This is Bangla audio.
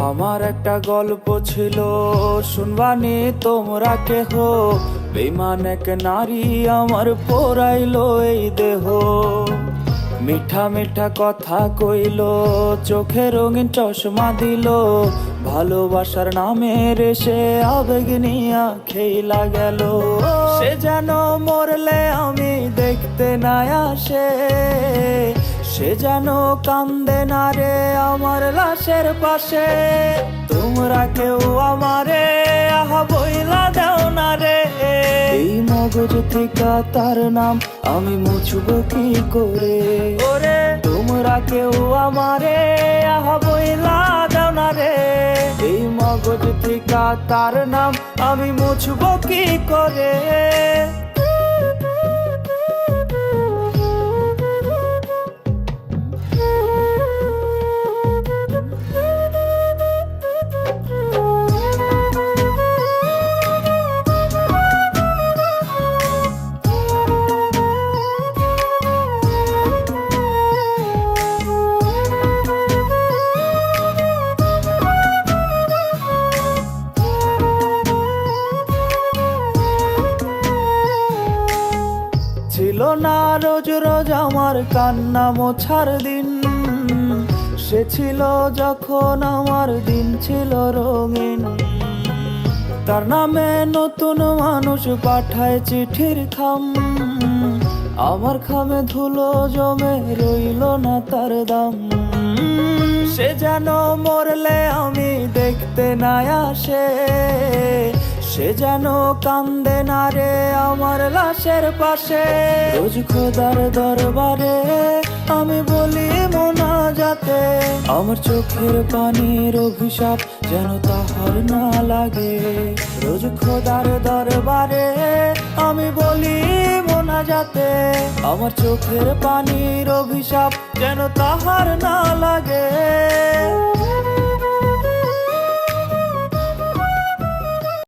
আমার একটা গল্প ছিল, শুনবানি তোমরা কেহ। বেঈমান এক নারী আমার পোড়াইলো এই দেহ। মিঠা মিঠা কথা কইল, চোখে রঙিন চশমা দিল। ভালোবাসার নামের সে আবেগ নিয়া খেইলা গেল। সে যেন মরলে আমি দেখতে না আসে, সে যেন কান্দে না রে আমার লাশের পাশে। তোমরা কেউ আমারে আহা বইলা দাও না রে। এই মগজ থেকে তার নাম আমি মুছবো কি করে? ওরে তোমরা কেউ আমারে আহা বইলা দাও না রে। এই মগজ থেকে তার নাম আমি মুছবো কি করে? ছিল না রোজ রোজ আমার কান্না মোছার দিন। সে ছিল যখন আমার দিন ছিল রঙিন। তার নামে নতুন মানুষ পাঠায় চিঠির খাম। আমার খামে ধুলো জমে রইল না তার দাম। সে যেন মরলে আমি দেখতে না আসে, সে যেন কান্দে না রে আমার লাশের পাশে। রোজ খোদার দরবারে আমি বলি মোনাজাতে, আমার চোখের পানির অভিশাপ যেন তাহার না লাগে। রোজ খোদার দরবারে আমি বলি মোনাজাতে, আমার চোখের পানির অভিশাপ যেন তাহার না